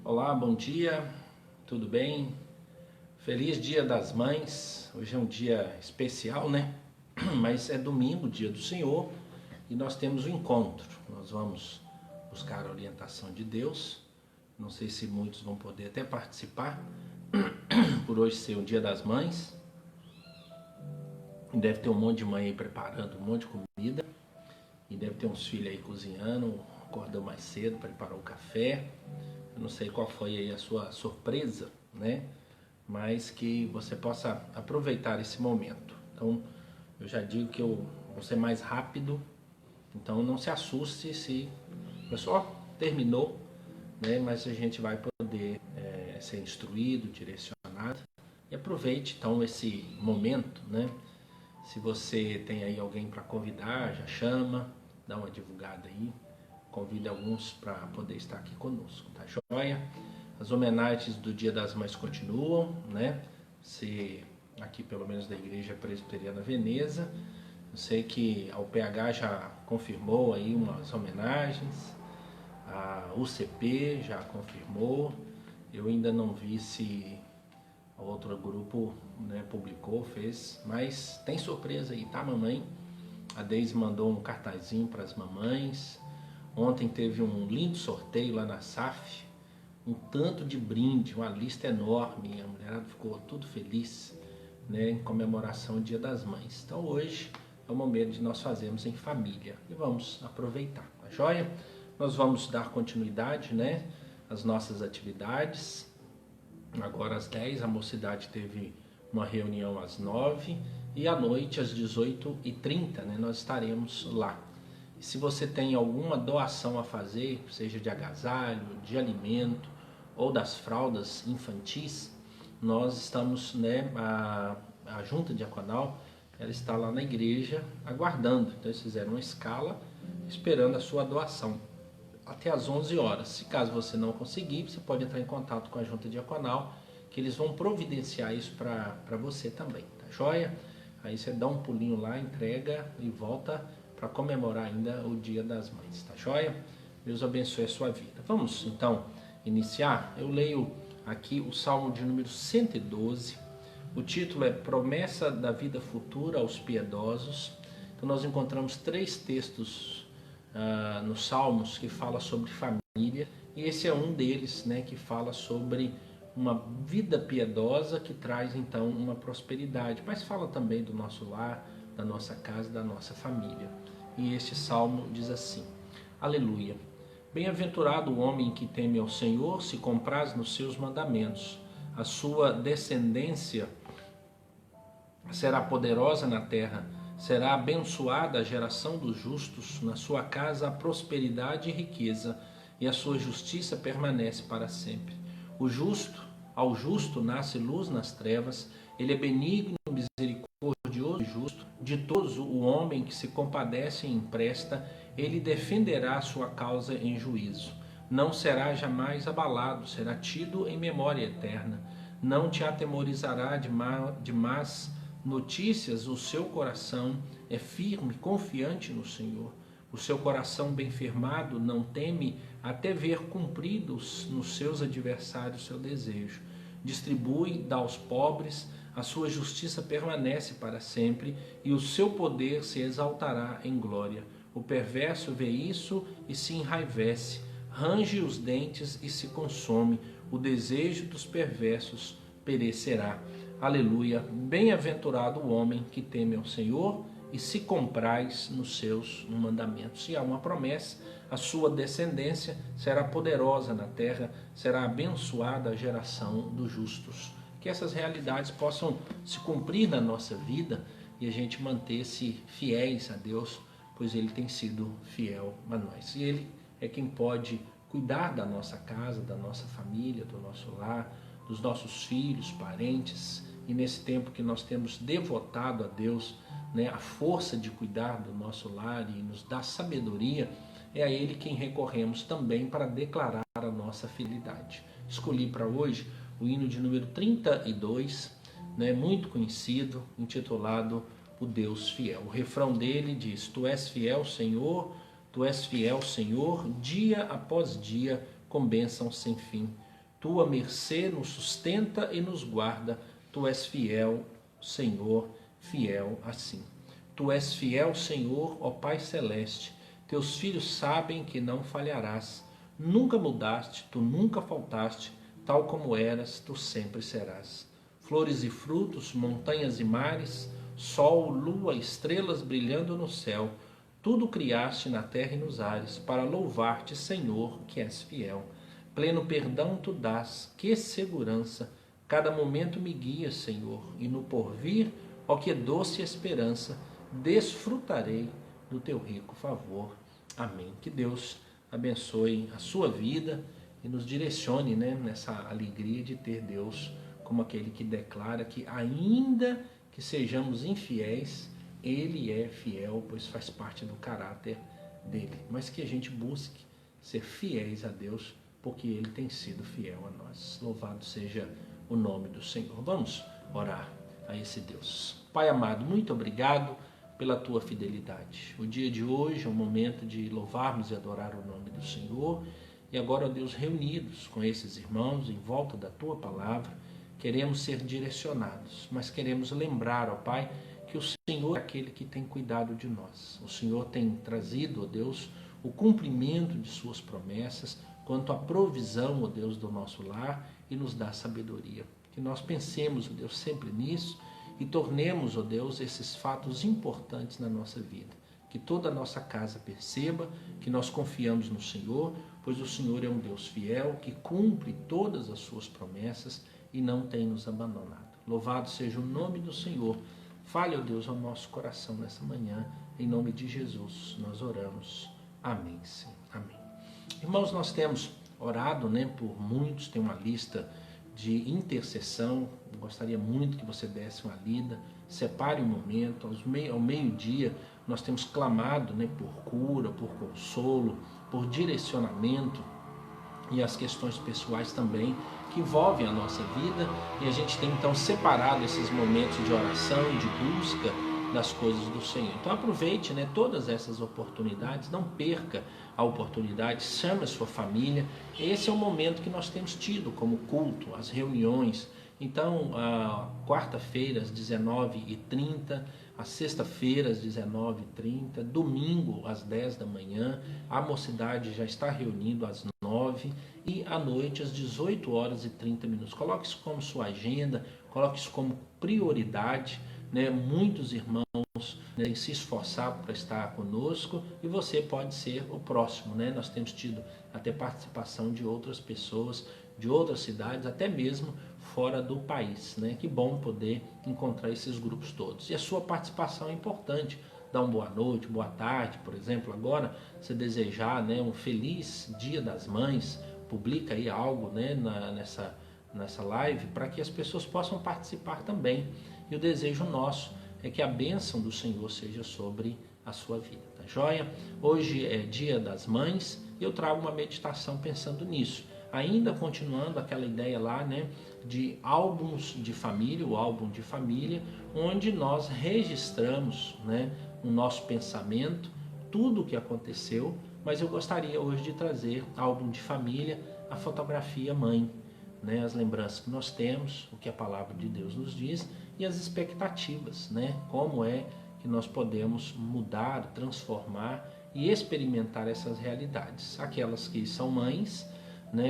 Olá, bom dia, tudo bem? Feliz Dia das Mães. Hoje é um dia especial, né? Mas é domingo, dia do Senhor, e nós temos um encontro. Nós vamos buscar a orientação de Deus. Não sei se muitos vão poder até participar, por hoje ser o Dia das Mães. Deve ter um monte de mãe aí preparando um monte de comida, e deve ter uns filhos aí cozinhando, acordou mais cedo, preparou o café. Eu não sei qual foi aí a sua surpresa, né? Mas que você possa aproveitar esse momento. Então, eu já digo que eu vou ser mais rápido, então não se assuste se o pessoal terminou, né? Mas a gente vai poder ser instruído, direcionado, e aproveite então esse momento, né? Se você tem aí alguém para convidar, já chama, dá uma divulgada aí, convida alguns para poder estar aqui conosco, tá joia? As homenagens do Dia das Mães continuam, né? Se aqui pelo menos da Igreja Presbiteriana Veneza, eu sei que a UPH já confirmou aí umas homenagens, a UCP já confirmou, eu ainda não vi se outro grupo, né, publicou, fez, mas tem surpresa aí, tá, mamãe? A Deise mandou um cartazinho para as mamães. Ontem teve um lindo sorteio lá na SAF, um tanto de brinde, uma lista enorme, a mulherada ficou tudo feliz, né, em comemoração ao Dia das Mães. Então hoje é o momento de nós fazermos em família e vamos aproveitar, tá joia? Nós vamos dar continuidade, né, às nossas atividades. Agora às 10 a mocidade teve uma reunião às 9 e à noite às 18h30, né, nós estaremos lá. E se você tem alguma doação a fazer, seja de agasalho, de alimento ou das fraldas infantis, nós estamos, né, a junta diaconal, ela está lá na igreja aguardando. Então eles fizeram uma escala esperando a sua doação até às 11 horas. Se caso você não conseguir, você pode entrar em contato com a junta diaconal, que eles vão providenciar isso para você também, tá joia? Aí você dá um pulinho lá, entrega e volta para comemorar ainda o Dia das Mães, tá joia? Deus abençoe a sua vida. Vamos então iniciar. Eu leio aqui o Salmo de número 112. O título é Promessa da Vida Futura aos Piedosos. Então nós encontramos 3 textos nos Salmos que fala sobre família, e esse é um deles, né, que fala sobre uma vida piedosa que traz então uma prosperidade, mas fala também do nosso lar, da nossa casa, da nossa família. E este salmo diz assim: Aleluia! Bem-aventurado o homem que teme ao Senhor, se compraz nos seus mandamentos. A sua descendência será poderosa na terra. Será abençoada a geração dos justos, na sua casa há prosperidade e riqueza, e a sua justiça permanece para sempre. Ao justo nasce luz nas trevas, ele é benigno, misericordioso e justo. Ditoso o homem que se compadece e empresta, ele defenderá a sua causa em juízo. Não será jamais abalado, será tido em memória eterna. Não te atemorizará de más notícias, o seu coração é firme, confiante no Senhor. O seu coração bem firmado não teme até ver cumpridos nos seus adversários seu desejo. Distribui, dá aos pobres, a sua justiça permanece para sempre e o seu poder se exaltará em glória. O perverso vê isso e se enraivece, range os dentes e se consome. O desejo dos perversos perecerá. Aleluia, bem-aventurado o homem que teme ao Senhor e se compraz nos seus mandamentos. E há uma promessa, a sua descendência será poderosa na terra, será abençoada a geração dos justos. Que essas realidades possam se cumprir na nossa vida e a gente manter-se fiéis a Deus, pois Ele tem sido fiel a nós. E Ele é quem pode cuidar da nossa casa, da nossa família, do nosso lar, dos nossos filhos, parentes. E nesse tempo que nós temos devotado a Deus, né, a força de cuidar do nosso lar e nos dar sabedoria, é a Ele quem recorremos também para declarar a nossa fidelidade. Escolhi para hoje o hino de número 32, né, muito conhecido, intitulado O Deus Fiel. O refrão dele diz: Tu és fiel, Senhor, Tu és fiel, Senhor, dia após dia, com bênção sem fim. tua mercê nos sustenta e nos guarda. Tu és fiel, Senhor, fiel assim. Tu és fiel, Senhor, ó Pai Celeste. Teus filhos sabem que não falharás. Nunca mudaste, tu nunca faltaste. Tal como eras, tu sempre serás. Flores e frutos, montanhas e mares, sol, lua, estrelas brilhando no céu, tudo criaste na terra e nos ares, para louvar-te, Senhor, que és fiel. Pleno perdão tu dás, que segurança, cada momento me guias, Senhor, e no porvir, ó que doce esperança, desfrutarei do teu rico favor. Amém. Que Deus abençoe a sua vida e nos direcione, nessa alegria de ter Deus como aquele que declara que ainda que sejamos infiéis, Ele é fiel, pois faz parte do caráter dele. Mas que a gente busque ser fiéis a Deus, porque Ele tem sido fiel a nós. Louvado seja o nome do Senhor. Vamos orar a esse Deus. Pai amado, muito obrigado pela Tua fidelidade. O dia de hoje é um momento de louvarmos e adorar o nome do Senhor. E agora, ó Deus, reunidos com esses irmãos em volta da Tua palavra, queremos ser direcionados, mas queremos lembrar, ó Pai, que o Senhor é aquele que tem cuidado de nós. O Senhor tem trazido, ó Deus, o cumprimento de suas promessas quanto à provisão, ó Deus, do nosso lar e nos dá sabedoria. Que nós pensemos, ó Deus, sempre nisso e tornemos, ó Deus, esses fatos importantes na nossa vida. Que toda a nossa casa perceba que nós confiamos no Senhor, pois o Senhor é um Deus fiel que cumpre todas as suas promessas e não tem nos abandonado. Louvado seja o nome do Senhor. Fale, ó Deus, ao nosso coração nessa manhã. Em nome de Jesus nós oramos. Amém, sim. Amém. Irmãos, nós temos orado, por muitos, tem uma lista de intercessão. Eu gostaria muito que você desse uma lida. Separe um momento. Ao meio-dia nós temos clamado, por cura, por consolo, por direcionamento e as questões pessoais também que envolvem a nossa vida, e a gente tem então separado esses momentos de oração, de busca das coisas do Senhor. Então aproveite, todas essas oportunidades, não perca a oportunidade, chame a sua família. Esse é o momento que nós temos tido como culto, as reuniões. Então, quarta-feira às 19h30, a sexta-feira às 19h30, domingo às 10 da manhã, a mocidade já está reunindo às 9 e à noite às 18h30. Coloque isso como sua agenda, coloque isso como prioridade. Muitos irmãos têm se esforçado para estar conosco e você pode ser o próximo. Nós temos tido até participação de outras pessoas, de outras cidades, até mesmo fora do país. Que bom poder encontrar esses grupos todos. E a sua participação é importante. Dá uma boa noite, boa tarde, por exemplo. Agora, se desejar um feliz Dia das Mães, publica aí algo nessa live para que as pessoas possam participar também. E o desejo nosso é que a bênção do Senhor seja sobre a sua vida, tá joia? Hoje é Dia das Mães e eu trago uma meditação pensando nisso. Ainda continuando aquela ideia lá, de álbuns de família, o álbum de família, onde nós registramos, o nosso pensamento, tudo o que aconteceu, mas eu gostaria hoje de trazer álbum de família, a fotografia mãe, as lembranças que nós temos, o que a palavra de Deus nos diz e as expectativas, como é que nós podemos mudar, transformar e experimentar essas realidades. Aquelas que são mães,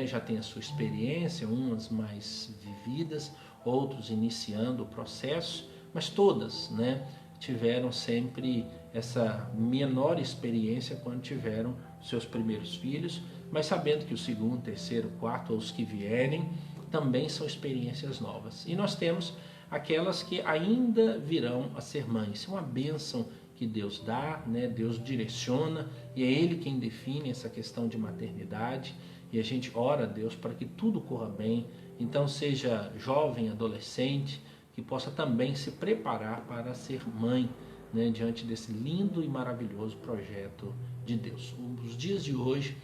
já têm a sua experiência, umas mais vividas, outros iniciando o processo, mas todas, tiveram sempre essa menor experiência quando tiveram seus primeiros filhos, mas sabendo que o segundo, terceiro, quarto ou os que vierem também são experiências novas. E nós temos aquelas que ainda virão a ser mães. É uma bênção que Deus dá, Deus direciona e é Ele quem define essa questão de maternidade. E a gente ora a Deus para que tudo corra bem. Então seja jovem, adolescente, que possa também se preparar para ser mãe, diante desse lindo e maravilhoso projeto de Deus. Os dias de hoje,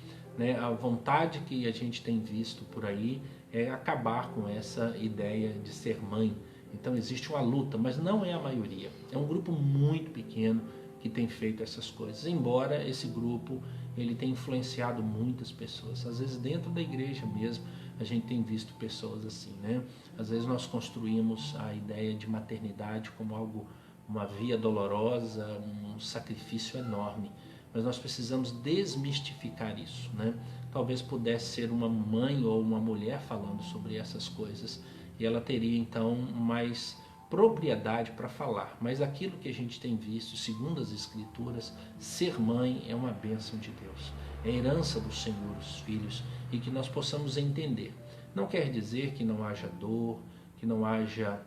a vontade que a gente tem visto por aí é acabar com essa ideia de ser mãe. Então existe uma luta, mas não é a maioria. É um grupo muito pequeno que que tem feito essas coisas, embora esse grupo ele tenha influenciado muitas pessoas. Às vezes dentro da igreja mesmo a gente tem visto pessoas assim, né? Às vezes nós construímos a ideia de maternidade como algo, uma via dolorosa, um sacrifício enorme, mas nós precisamos desmistificar isso, né? Talvez pudesse ser uma mãe ou uma mulher falando sobre essas coisas e ela teria então mais propriedade para falar, mas aquilo que a gente tem visto, segundo as Escrituras, ser mãe é uma bênção de Deus, é herança do Senhor, os filhos, e que nós possamos entender. Não quer dizer que não haja dor, que não haja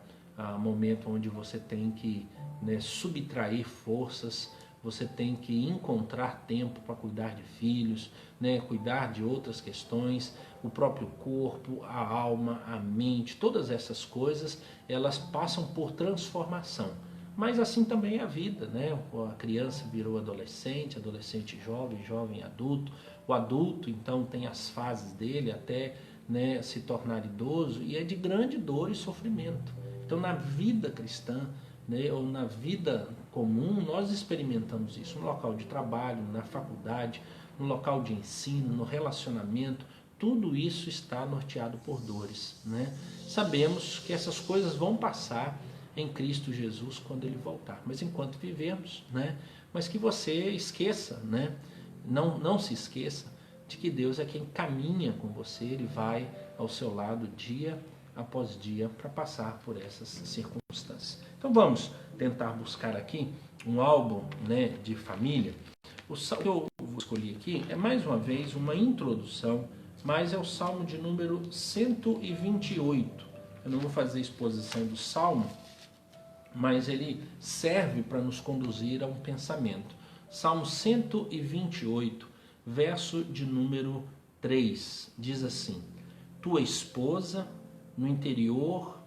momento onde você tem que, né, subtrair forças, você tem que encontrar tempo para cuidar de filhos, né, cuidar de outras questões, o próprio corpo, a alma, a mente, todas essas coisas, elas passam por transformação. Mas assim também é a vida, né? A criança virou adolescente, adolescente jovem, jovem adulto, o adulto então tem as fases dele até, né, se tornar idoso, e é de grande dor e sofrimento. Então na vida cristã, né, ou na vida comum, nós experimentamos isso no local de trabalho, na faculdade, no local de ensino, no relacionamento. Tudo isso está norteado por dores, né? Sabemos que essas coisas vão passar em Cristo Jesus quando Ele voltar, mas enquanto vivemos, né? Mas que você esqueça, né? Não se esqueça de que Deus é quem caminha com você, Ele vai ao seu lado dia após dia para passar por essas circunstâncias. Então vamos tentar buscar aqui um álbum, né, de família. O salmo que eu vou escolher aqui é mais uma vez uma introdução, mas é o salmo de número 128. Eu não vou fazer exposição do salmo, mas ele serve para nos conduzir a um pensamento. Salmo 128, verso de número 3, diz assim: tua esposa no interior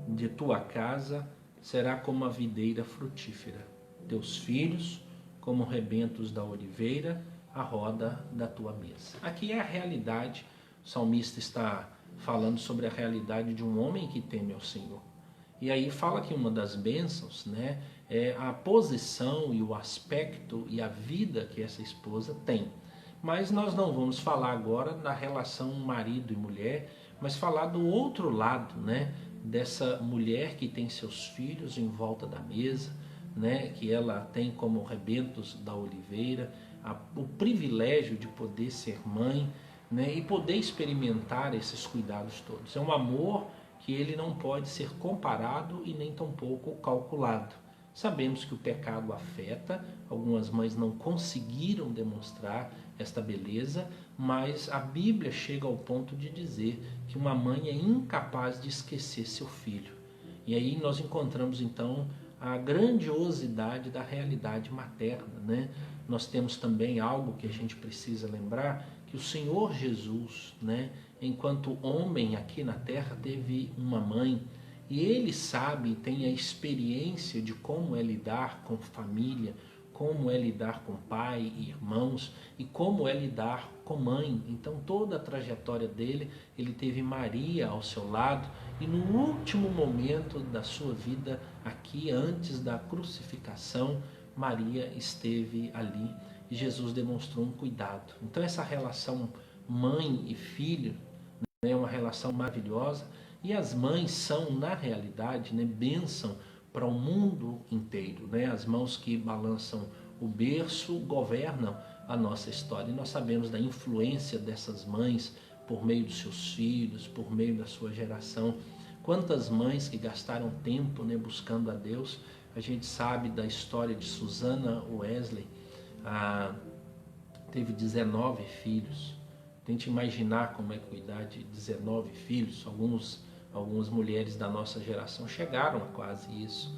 de tua casa será como a videira frutífera, teus filhos como rebentos da oliveira, a roda da tua mesa. Aqui é a realidade, o salmista está falando sobre a realidade de um homem que teme ao Senhor. E aí fala que uma das bênçãos, né, é a posição e o aspecto e a vida que essa esposa tem. Mas nós não vamos falar agora da relação marido e mulher, mas falar do outro lado, né, dessa mulher que tem seus filhos em volta da mesa, né, que ela tem como rebentos da oliveira, o privilégio de poder ser mãe, né, e poder experimentar esses cuidados todos. É um amor que ele não pode ser comparado e nem tampouco calculado. Sabemos que o pecado afeta, algumas mães não conseguiram demonstrar esta beleza, mas a Bíblia chega ao ponto de dizer que uma mãe é incapaz de esquecer seu filho. E aí nós encontramos então a grandiosidade da realidade materna, né? Nós temos também algo que a gente precisa lembrar, que o Senhor Jesus, né, enquanto homem aqui na terra, teve uma mãe, e ele sabe, tem a experiência de como é lidar com família, como é lidar com pai e irmãos, e como é lidar com mãe. Então toda a trajetória dele, ele teve Maria ao seu lado, e no último momento da sua vida aqui, antes da crucificação, Maria esteve ali e Jesus demonstrou um cuidado. Então essa relação mãe e filho, né, é uma relação maravilhosa, e as mães são, na realidade, né, bênção para o mundo inteiro, né? As mãos que balançam o berço governam a nossa história, e nós sabemos da influência dessas mães por meio dos seus filhos, por meio da sua geração. Quantas mães que gastaram tempo, né, buscando a Deus. A gente sabe da história de Susana Wesley, teve 19 filhos. Tente imaginar como é cuidar de 19 filhos. Algumas mulheres da nossa geração chegaram a quase isso.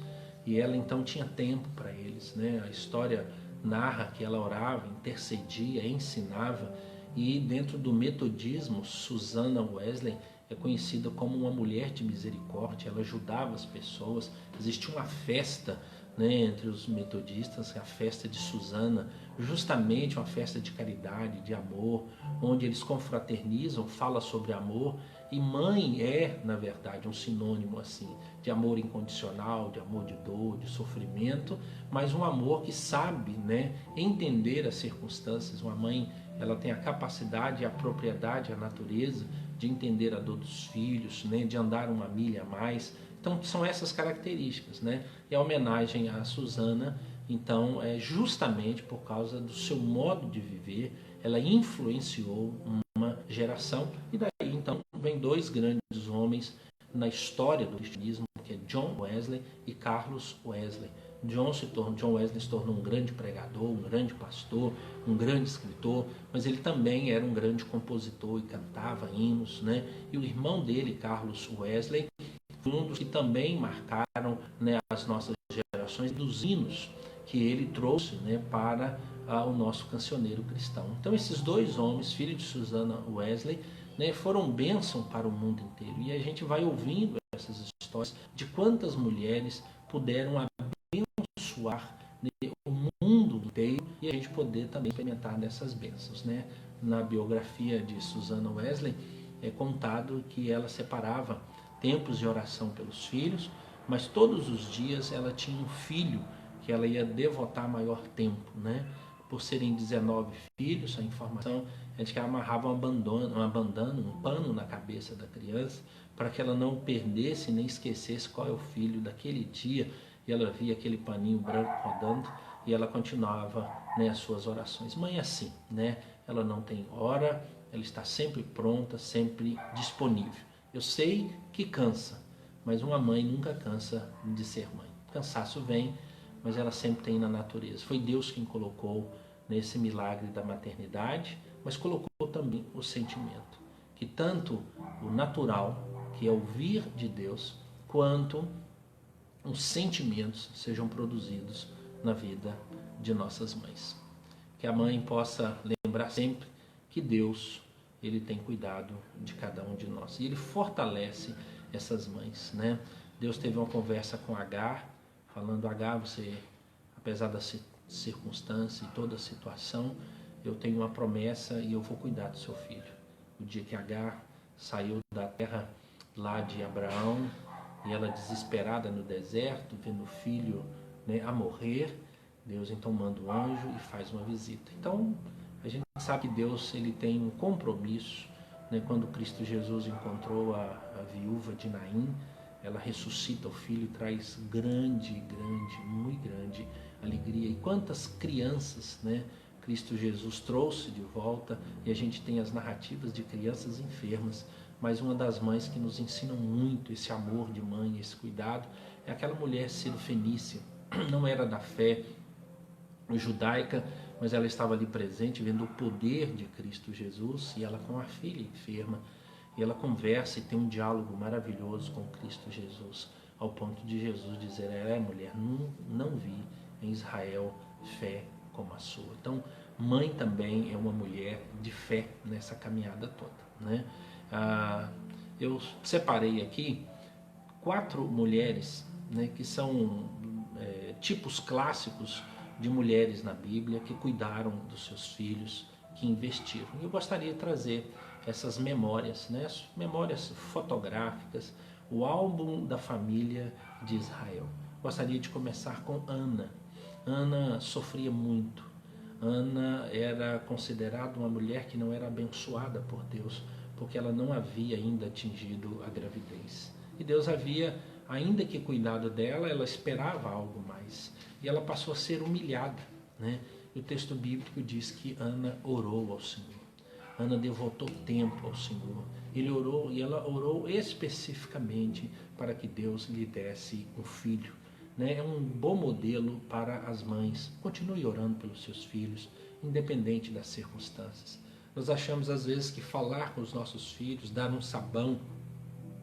E ela então tinha tempo para eles, né? A história narra que ela orava, intercedia, ensinava. E dentro do metodismo, Susana Wesley é conhecida como uma mulher de misericórdia. Ela ajudava as pessoas. Existia uma festa né, entre os metodistas, a festa de Susana, justamente uma festa de caridade, de amor, onde eles confraternizam, fala sobre amor, e mãe é, na verdade, um sinônimo assim de amor incondicional, de amor de dor, de sofrimento, mas um amor que sabe, né, entender as circunstâncias. Uma mãe, ela tem a capacidade, a propriedade, a natureza de entender a dor dos filhos, né, de andar uma milha a mais. Então são essas características, né? E a homenagem a Susana, então, é justamente por causa do seu modo de viver, ela influenciou uma geração. E daí então vem dois grandes homens na história do cristianismo, que é John Wesley e Carlos Wesley. John Wesley se tornou um grande pregador, um grande pastor, um grande escritor, mas ele também era um grande compositor e cantava hinos, né? E o irmão dele, Carlos Wesley, foi um dos que também marcaram, né, as nossas gerações dos hinos que ele trouxe, né, para o nosso cancioneiro cristão. Então esses dois homens, filhos de Susana Wesley, né, foram bênção para o mundo inteiro. E a gente vai ouvindo essas histórias de quantas mulheres puderam abençoar, né, o mundo inteiro, e a gente poder também experimentar dessas bênçãos, né? Na biografia de Susana Wesley é contado que ela separava tempos de oração pelos filhos, mas todos os dias ela tinha um filho que ela ia devotar maior tempo, né? Por serem 19 filhos, a informação é de que ela amarrava uma bandana, um pano na cabeça da criança, para que ela não perdesse nem esquecesse qual é o filho daquele dia, e ela via aquele paninho branco rodando, e ela continuava, né, as suas orações. Mãe é assim, né? Ela não tem hora, ela está sempre pronta, sempre disponível. Eu sei que cansa, mas uma mãe nunca cansa de ser mãe. Cansaço vem, mas ela sempre tem na natureza. Foi Deus quem colocou nesse milagre da maternidade, mas colocou também o sentimento, que tanto o natural, que é ouvir de Deus, quanto os sentimentos sejam produzidos na vida de nossas mães. Que a mãe possa lembrar sempre que Deus, ele tem cuidado de cada um de nós. E ele fortalece essas mães, né? Deus teve uma conversa com Agar, falando: Agar, você, apesar da circunstância e toda a situação, eu tenho uma promessa e eu vou cuidar do seu filho. O dia que Agar saiu da terra lá de Abraão, e ela desesperada no deserto, vendo o filho, né, a morrer, Deus então manda um anjo e faz uma visita. Então, a gente sabe que Deus, ele tem um compromisso, né? Quando Cristo Jesus encontrou a viúva de Naim, ela ressuscita o filho e traz muito grande alegria. E quantas crianças, né, Cristo Jesus trouxe de volta, e a gente tem as narrativas de crianças enfermas, mas uma das mães que nos ensinam muito esse amor de mãe, esse cuidado, é aquela mulher sirofenícia. Não era da fé judaica, mas ela estava ali presente, vendo o poder de Cristo Jesus, e ela com a filha enferma, e ela conversa e tem um diálogo maravilhoso com Cristo Jesus, ao ponto de Jesus dizer: mulher, não vi em Israel fé como a sua. Então, mãe também é uma mulher de fé nessa caminhada toda, né? Eu separei aqui 4 mulheres, né, que são tipos clássicos de mulheres na Bíblia que cuidaram dos seus filhos, que investiram. Eu gostaria de trazer essas memórias, né, memórias fotográficas, o álbum da família de Israel. Gostaria de começar com Ana. Ana sofria muito. Ana era considerada uma mulher que não era abençoada por Deus, porque ela não havia ainda atingido a gravidez. E Deus havia, ainda que cuidado dela, ela esperava algo mais. E ela passou a ser humilhada, né? E o texto bíblico diz que Ana orou ao Senhor. Ana devotou tempo ao Senhor. Ela orou especificamente para que Deus lhe desse um filho, né? É um bom modelo para as mães. Continue orando pelos seus filhos, independente das circunstâncias. Nós achamos às vezes que falar com os nossos filhos, dar um sabão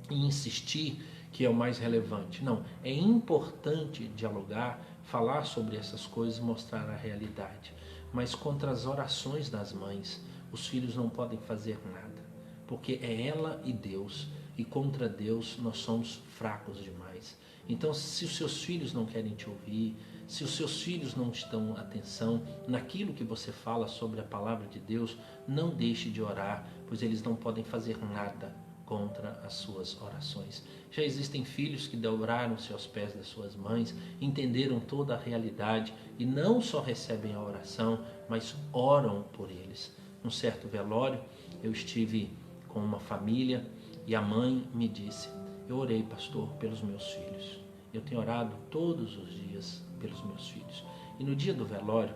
e insistir que é o mais relevante. Não, é importante dialogar, falar sobre essas coisas, mostrar a realidade. Mas contra as orações das mães, os filhos não podem fazer nada, porque é ela e Deus e contra Deus nós somos fracos demais. Então, se os seus filhos não querem te ouvir, se os seus filhos não te dão atenção naquilo que você fala sobre a palavra de Deus, não deixe de orar, pois eles não podem fazer nada contra as suas orações. Já existem filhos que dobraram-se aos pés das suas mães, entenderam toda a realidade e não só recebem a oração, mas oram por eles. Num certo velório, eu estive com uma família e a mãe me disse: eu orei, pastor, pelos meus filhos. Eu tenho orado todos os dias pelos meus filhos. E no dia do velório,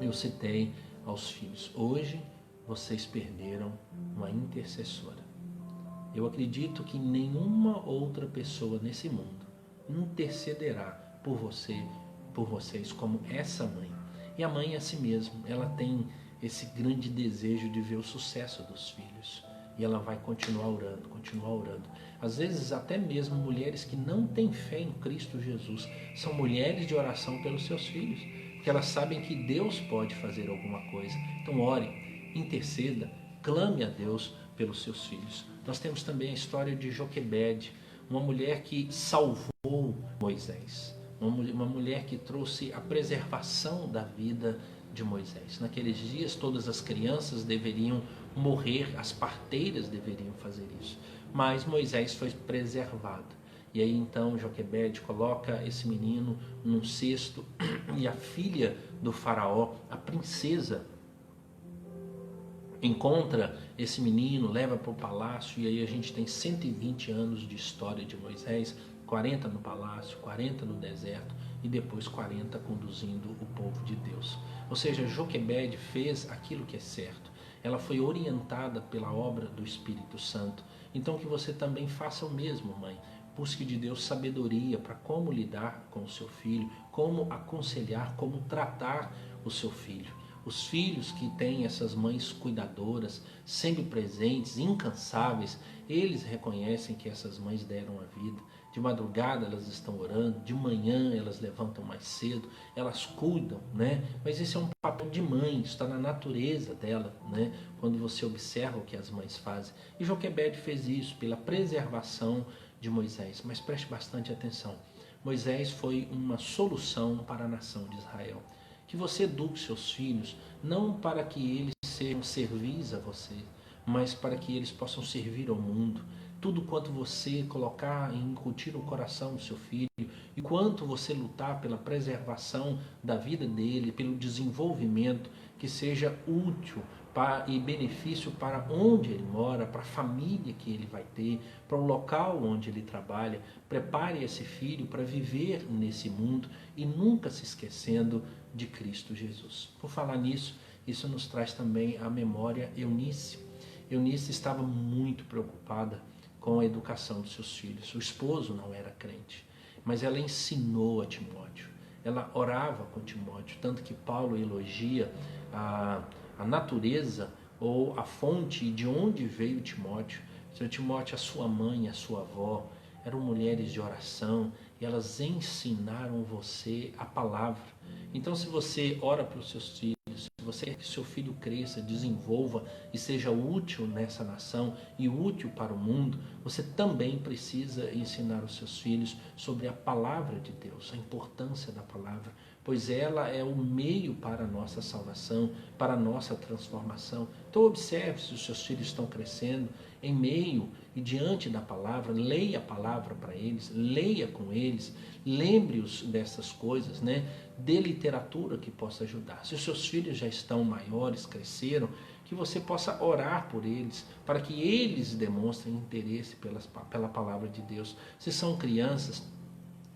eu citei aos filhos: hoje vocês perderam uma intercessora. Eu acredito que nenhuma outra pessoa nesse mundo intercederá por vocês como essa mãe. E a mãe é assim mesmo, ela tem esse grande desejo de ver o sucesso dos filhos. E ela vai continuar orando, continuar orando. Às vezes até mesmo mulheres que não têm fé em Cristo Jesus são mulheres de oração pelos seus filhos, porque elas sabem que Deus pode fazer alguma coisa. Então ore, interceda, clame a Deus pelos seus filhos. Nós temos também a história de Joquebede, uma mulher que salvou Moisés, uma mulher que trouxe a preservação da vida de Moisés. Naqueles dias todas as crianças deveriam morrer, as parteiras deveriam fazer isso, mas Moisés foi preservado. E aí então Joquebede coloca esse menino num cesto e a filha do faraó, a princesa, encontra esse menino, leva para o palácio, e aí a gente tem 120 anos de história de Moisés, 40 no palácio, 40 no deserto e depois 40 conduzindo o povo de Deus. Ou seja, Joquebede fez aquilo que é certo. Ela foi orientada pela obra do Espírito Santo. Então que você também faça o mesmo, mãe. Busque de Deus sabedoria para como lidar com o seu filho, como aconselhar, como tratar o seu filho. Os filhos que têm essas mães cuidadoras, sempre presentes, incansáveis, eles reconhecem que essas mães deram a vida. De madrugada elas estão orando, de manhã elas levantam mais cedo, elas cuidam, né? Mas esse é um papel de mãe, está na natureza dela, né? Quando você observa o que as mães fazem. E Joquebede fez isso pela preservação de Moisés. Mas preste bastante atenção. Moisés foi uma solução para a nação de Israel. Que você eduque seus filhos, não para que eles sejam servis a você, mas para que eles possam servir ao mundo. Tudo quanto você colocar e incutir no coração do seu filho, e quanto você lutar pela preservação da vida dele, pelo desenvolvimento, que seja útil e benefício para onde ele mora, para a família que ele vai ter, para o local onde ele trabalha. Prepare esse filho para viver nesse mundo e nunca se esquecendo de Cristo Jesus. Por falar nisso, isso nos traz também à memória Eunice. Eunice estava muito preocupada com a educação dos seus filhos. O esposo não era crente, mas ela ensinou a Timóteo. Ela orava com Timóteo, tanto que Paulo elogia a natureza ou a fonte de onde veio Timóteo. Seu Timóteo, a sua mãe, a sua avó, eram mulheres de oração e elas ensinaram você a palavra. Então, se você ora para os seus filhos, se você quer que seu filho cresça, desenvolva e seja útil nessa nação e útil para o mundo, você também precisa ensinar os seus filhos sobre a palavra de Deus, a importância da palavra, pois ela é o meio para a nossa salvação, para a nossa transformação. Então observe se os seus filhos estão crescendo em meio e diante da palavra, leia a palavra para eles, leia com eles, lembre-os dessas coisas, né? Dê literatura que possa ajudar. Se os seus filhos já estão maiores, cresceram, que você possa orar por eles, para que eles demonstrem interesse pela palavra de Deus. Se são crianças,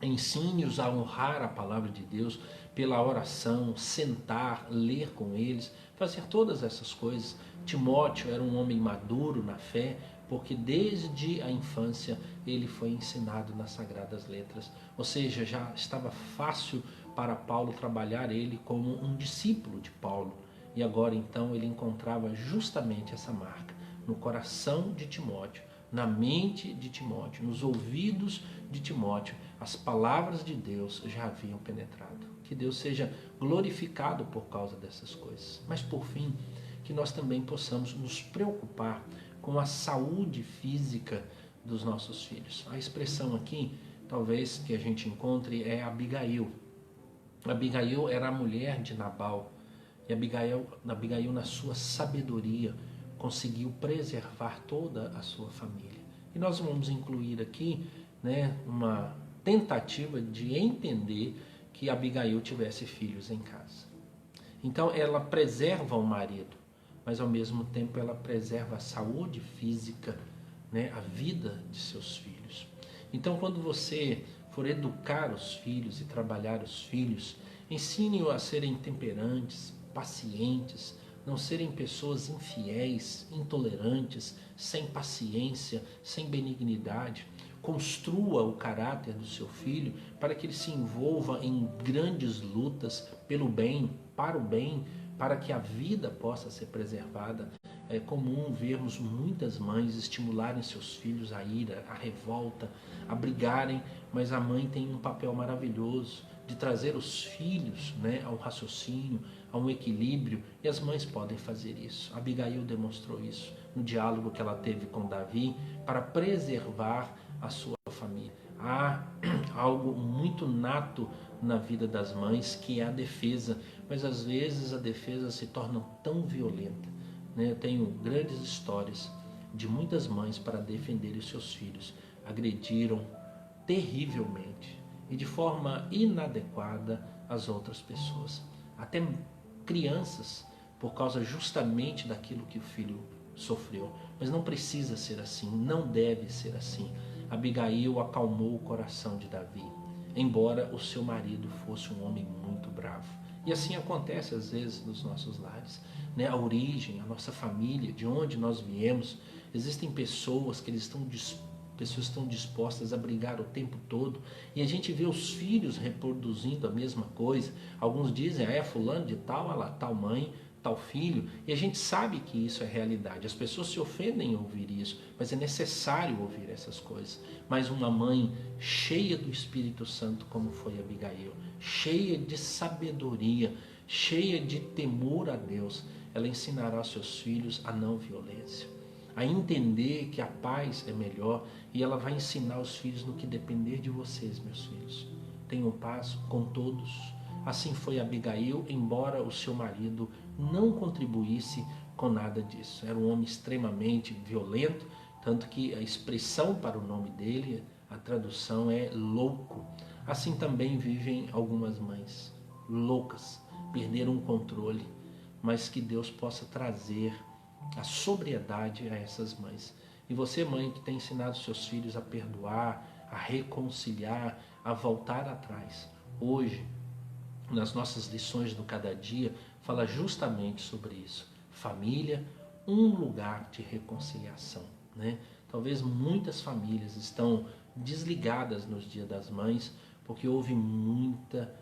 ensine-os a honrar a palavra de Deus pela oração, sentar, ler com eles, fazer todas essas coisas. Timóteo era um homem maduro na fé, porque desde a infância ele foi ensinado nas Sagradas Letras. Ou seja, já estava fácil para Paulo trabalhar ele como um discípulo de Paulo. E agora então ele encontrava justamente essa marca no coração de Timóteo, na mente de Timóteo, nos ouvidos de Timóteo. As palavras de Deus já haviam penetrado. Que Deus seja glorificado por causa dessas coisas. Mas por fim, que nós também possamos nos preocupar com a saúde física dos nossos filhos. A expressão aqui, talvez que a gente encontre, é Abigail. Abigail era a mulher de Nabal, e Abigail na sua sabedoria conseguiu preservar toda a sua família. E nós vamos incluir aqui, uma tentativa de entender que Abigail tivesse filhos em casa. Então ela preserva o marido, mas ao mesmo tempo ela preserva a saúde física, a vida de seus filhos. Então quando você for educar os filhos e trabalhar os filhos, ensine-os a serem temperantes, pacientes, não serem pessoas infiéis, intolerantes, sem paciência, sem benignidade. Construa o caráter do seu filho para que ele se envolva em grandes lutas pelo bem, para que a vida possa ser preservada. É comum vermos muitas mães estimularem seus filhos à ira, à revolta, a brigarem, mas a mãe tem um papel maravilhoso de trazer os filhos ao raciocínio, a um equilíbrio, e as mães podem fazer isso. Abigail demonstrou isso no diálogo que ela teve com Davi para preservar a sua família. Há algo muito nato na vida das mães que é a defesa, mas às vezes a defesa se torna tão violenta. Eu tenho grandes histórias de muitas mães para defender os seus filhos. Agrediram terrivelmente e de forma inadequada as outras pessoas. Até crianças, por causa justamente daquilo que o filho sofreu. Mas não precisa ser assim, não deve ser assim. Abigail acalmou o coração de Davi, embora o seu marido fosse um homem muito bravo. E assim acontece às vezes nos nossos lares. A origem, a nossa família, de onde nós viemos, existem pessoas que estão dispostas a brigar o tempo todo, e a gente vê os filhos reproduzindo a mesma coisa. Alguns dizem, fulano de tal, olha lá, tal mãe, tal filho, e a gente sabe que isso é realidade. As pessoas se ofendem em ouvir isso, mas é necessário ouvir essas coisas. Mas uma mãe cheia do Espírito Santo, como foi Abigail, cheia de sabedoria, cheia de temor a Deus, ela ensinará aos seus filhos a não violência, a entender que a paz é melhor, e ela vai ensinar os filhos no que depender de vocês, meus filhos. Tenham paz com todos. Assim foi Abigail, embora o seu marido não contribuísse com nada disso. Era um homem extremamente violento, tanto que a expressão para o nome dele, a tradução é louco. Assim também vivem algumas mães loucas, perderam o controle, mas que Deus possa trazer a sobriedade a essas mães. E você, mãe, que tem ensinado seus filhos a perdoar, a reconciliar, a voltar atrás, hoje, nas nossas lições do cada dia, fala justamente sobre isso. Família, um lugar de reconciliação. Talvez muitas famílias estão desligadas nos dias das mães porque houve muita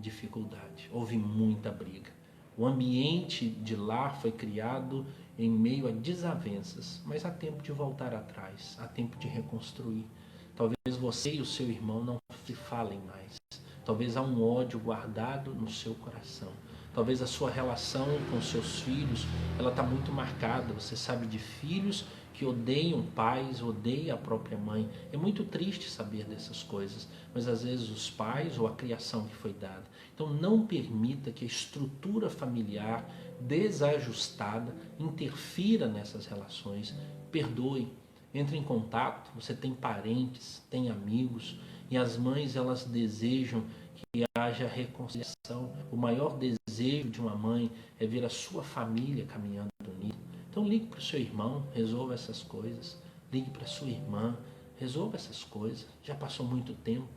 dificuldade, houve muita briga. O ambiente de lar foi criado em meio a desavenças, mas há tempo de voltar atrás, há tempo de reconstruir. Talvez você e o seu irmão não se falem mais. Talvez há um ódio guardado no seu coração. Talvez a sua relação com seus filhos, ela está muito marcada. Você sabe de filhos que odeiam pais, odeiam a própria mãe. É muito triste saber dessas coisas, mas às vezes os pais ou a criação que foi dada. Então não permita que a estrutura familiar desajustada interfira nessas relações. Perdoe, entre em contato. Você tem parentes, tem amigos, e as mães, elas desejam que haja reconciliação. O maior desejo de uma mãe é ver a sua família caminhando unida. Então ligue para o seu irmão, resolva essas coisas. Ligue para a sua irmã, resolva essas coisas. Já passou muito tempo.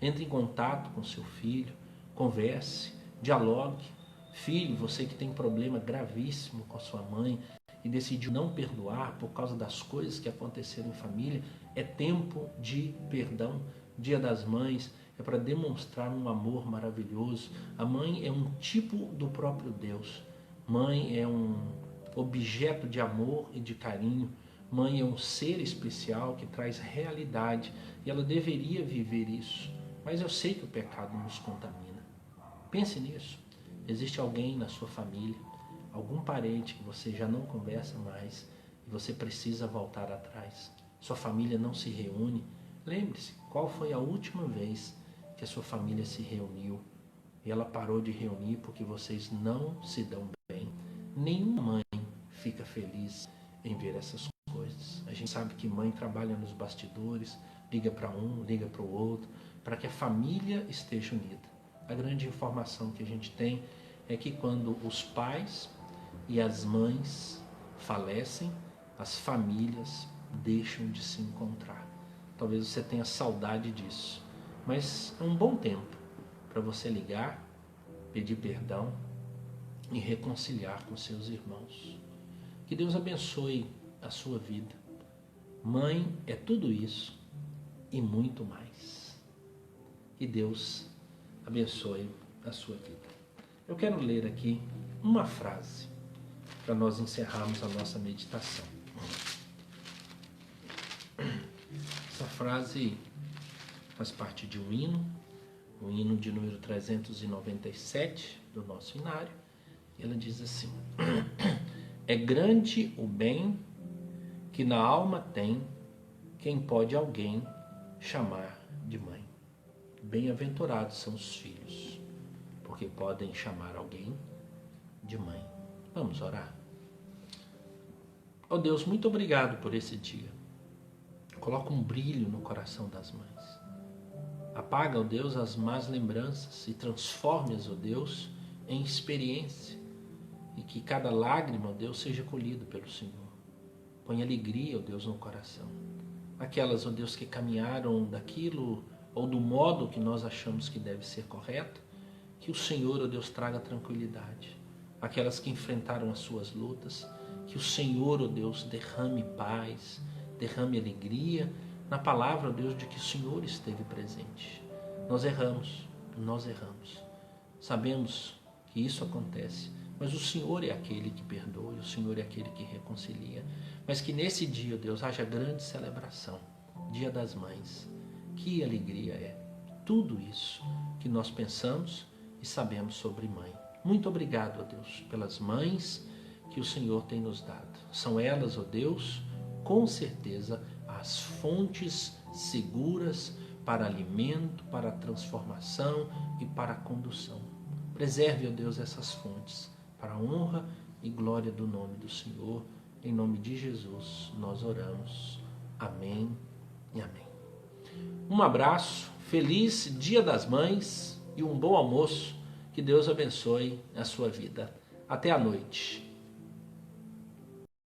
Entre em contato com seu filho, converse, dialogue. Filho, você que tem problema gravíssimo com a sua mãe e decidiu não perdoar por causa das coisas que aconteceram em família, é tempo de perdão. Dia das Mães é para demonstrar um amor maravilhoso. A mãe é um tipo do próprio Deus. Mãe é um objeto de amor e de carinho. Mãe é um ser especial que traz realidade, e ela deveria viver isso. Mas eu sei que o pecado nos contamina. Pense nisso. Existe alguém na sua família, algum parente que você já não conversa mais, e você precisa voltar atrás. Sua família não se reúne. Lembre-se, qual foi a última vez que a sua família se reuniu? E ela parou de reunir porque vocês não se dão bem. Nenhuma mãe fica feliz em ver essas coisas. A gente sabe que mãe trabalha nos bastidores, liga para um, liga para o outro, para que a família esteja unida. A grande informação que a gente tem é que quando os pais e as mães falecem, as famílias deixam de se encontrar. Talvez você tenha saudade disso, mas é um bom tempo para você ligar, pedir perdão e reconciliar com seus irmãos. Que Deus abençoe a sua vida. Mãe é tudo isso e muito mais. Que Deus abençoe a sua vida. Eu quero ler aqui uma frase para nós encerrarmos a nossa meditação. Essa frase faz parte de um hino, o hino de número 397 do nosso hinário. Ela diz assim: é grande o bem que na alma tem quem pode alguém chamar de mãe. Bem-aventurados são os filhos, porque podem chamar alguém de mãe. Vamos orar. Ó Deus, muito obrigado por esse dia. Coloca um brilho no coração das mães. Apaga, ó Deus, as más lembranças e transforme-as, ó Deus, em experiência. E que cada lágrima, ó Deus, seja colhida pelo Senhor. Põe alegria, ó Deus, no coração. Aquelas, ó Deus, que caminharam daquilo ou do modo que nós achamos que deve ser correto, que o Senhor, ó Deus, traga tranquilidade. Aquelas que enfrentaram as suas lutas, que o Senhor, ó Deus, derrame paz, derrame alegria, na palavra, ó Deus, de que o Senhor esteve presente. Nós erramos. Sabemos que isso acontece, mas o Senhor é aquele que perdoa, o Senhor é aquele que reconcilia. Mas que nesse dia, ó Deus, haja grande celebração, Dia das Mães. Que alegria é tudo isso que nós pensamos e sabemos sobre mãe. Muito obrigado, ó Deus, pelas mães que o Senhor tem nos dado. São elas, ó Deus, com certeza, as fontes seguras para alimento, para transformação e para a condução. Preserve, ó Deus, essas fontes para a honra e glória do nome do Senhor. Em nome de Jesus nós oramos. Amém e amém. Um abraço, feliz Dia das Mães e um bom almoço. Que Deus abençoe a sua vida. Até a noite.